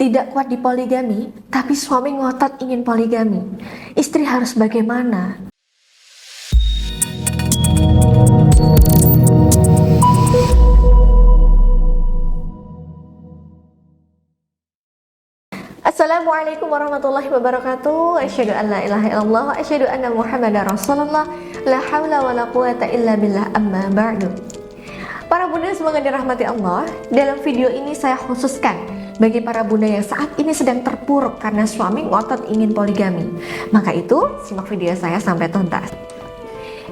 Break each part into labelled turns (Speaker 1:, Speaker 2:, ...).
Speaker 1: Tidak kuat di poligami, tapi suami ngotot ingin poligami. Istri harus bagaimana? Assalamualaikum warahmatullahi wabarakatuh. Asyhadu an la ilaha illallah wa asyhadu anna Muhammadar Rasulullah. La haula wala quwata illa billah, amma ba'du. Para bunda semoga dirahmati Allah. Dalam video ini saya khususkan bagi para bunda yang saat ini sedang terpuruk karena suami ngotot ingin poligami. Maka itu simak video saya sampai tuntas.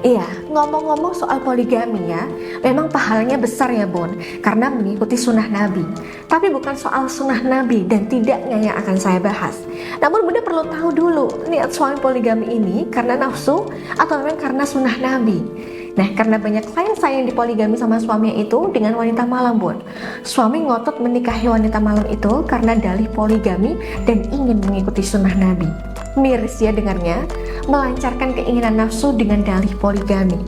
Speaker 1: Iya, ngomong-ngomong soal poligami ya, memang pahalanya besar ya bun, karena mengikuti sunnah Nabi. Tapi bukan soal sunnah Nabi dan tidaknya yang akan saya bahas. Namun bunda perlu tahu dulu, niat suami poligami ini karena nafsu atau memang karena sunnah Nabi. Nah, karena banyak klien saya yang dipoligami sama suaminya itu dengan wanita malam bun. Suami ngotot menikahi wanita malam itu karena dalih poligami dan ingin mengikuti sunnah Nabi. Miris ya dengarnya, melancarkan keinginan nafsu dengan dalih poligami.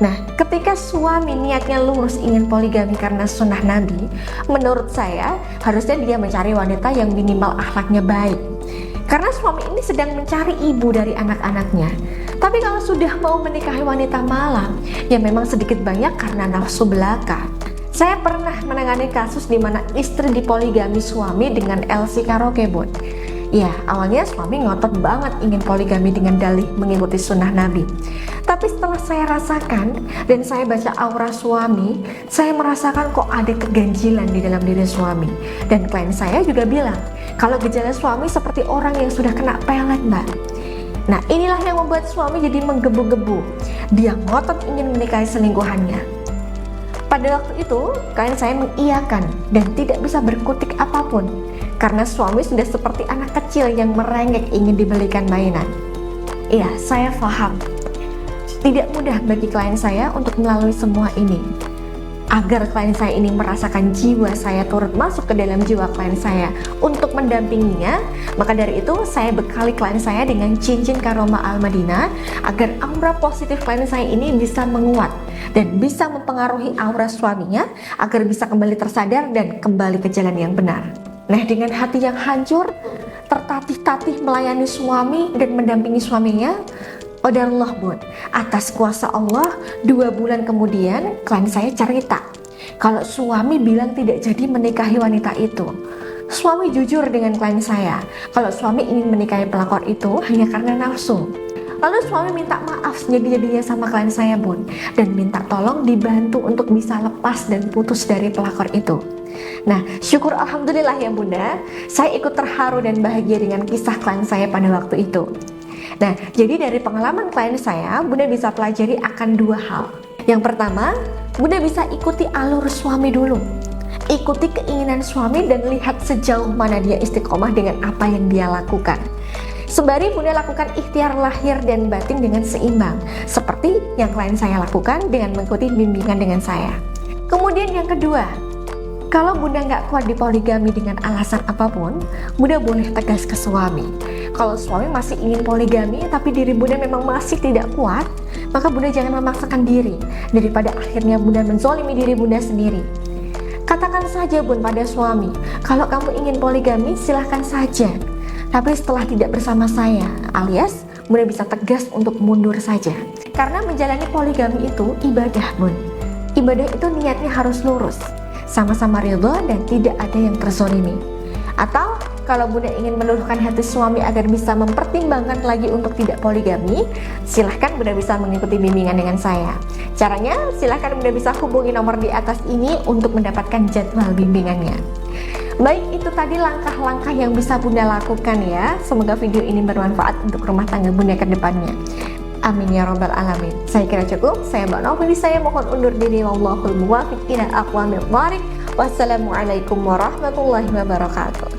Speaker 1: Nah, ketika suami niatnya lurus ingin poligami karena sunnah Nabi, menurut saya harusnya dia mencari wanita yang minimal akhlaknya baik. Karena suami ini sedang mencari ibu dari anak-anaknya. Tapi kalau sudah mau menikahi wanita malam, ya memang sedikit banyak karena nafsu belaka. Saya pernah menangani kasus di mana istri dipoligami suami dengan LC karaoke bun. Ya, awalnya suami ngotot banget ingin poligami dengan dalih mengikuti sunnah Nabi. Tapi setelah saya rasakan dan saya baca aura suami, saya merasakan kok ada keganjilan di dalam diri suami. Dan klien saya juga bilang, kalau gejala suami seperti orang yang sudah kena pelet mbak. Nah, inilah yang membuat suami jadi menggebu-gebu. Dia ngotot ingin menikahi selingkuhannya. Pada waktu itu, klien saya mengiyakan dan tidak bisa berkutik apapun. Karena suami sudah seperti anak kecil yang merengek ingin dibelikan mainan. Iya, saya paham. Tidak mudah bagi klien saya untuk melalui semua ini. Agar klien saya ini merasakan jiwa saya turut masuk ke dalam jiwa klien saya untuk mendampinginya, maka dari itu saya bekali klien saya dengan cincin Karomah Al-Madinah agar aura positif klien saya ini bisa menguat dan bisa mempengaruhi aura suaminya agar bisa kembali tersadar dan kembali ke jalan yang benar. Nah, dengan hati yang hancur, tertatih-tatih melayani suami dan mendampingi suaminya, qadarullah bun, atas kuasa Allah, 2 bulan kemudian klien saya cerita kalau suami bilang tidak jadi menikahi wanita itu. Suami jujur dengan klien saya kalau suami ingin menikahi pelakor itu hanya karena nafsu. Lalu suami minta maaf sejadi-jadinya sama klien saya bun, dan minta tolong dibantu untuk bisa lepas dan putus dari pelakor itu. Nah, syukur alhamdulillah ya bunda, saya ikut terharu dan bahagia dengan kisah klien saya pada waktu itu. Nah, jadi dari pengalaman klien saya, bunda bisa pelajari akan 2 hal. Yang pertama, bunda bisa ikuti alur suami dulu. Ikuti keinginan suami dan lihat sejauh mana dia istiqomah dengan apa yang dia lakukan. Sembari bunda lakukan ikhtiar lahir dan batin dengan seimbang, seperti yang klien saya lakukan dengan mengikuti bimbingan dengan saya. Kemudian yang kedua, kalau bunda nggak kuat di poligami dengan alasan apapun, bunda boleh tegas ke suami. Kalau suami masih ingin poligami tapi diri bunda memang masih tidak kuat, maka bunda jangan memaksakan diri daripada akhirnya bunda menzolimi diri bunda sendiri. Katakan saja bun pada suami, kalau kamu ingin poligami silahkan saja, tapi setelah tidak bersama saya, alias bunda bisa tegas untuk mundur saja. Karena menjalani poligami itu ibadah bun. Ibadah itu niatnya harus lurus, sama-sama ridho dan tidak ada yang terzolimi. Atau kalau bunda ingin meluluhkan hati suami agar bisa mempertimbangkan lagi untuk tidak poligami, silahkan bunda bisa mengikuti bimbingan dengan saya. Caranya, silahkan bunda bisa hubungi nomor di atas ini untuk mendapatkan jadwal bimbingannya. Baik, itu tadi langkah-langkah yang bisa bunda lakukan ya. Semoga video ini bermanfaat untuk rumah tangga bunda ke depannya. Amin ya robbal alamin. Saya kira cukup. Saya Mbak Novi, saya mohon undur diri. Wallahul muwaffiq ila aqwamit thoriq. Wassalamualaikum warahmatullahi wabarakatuh.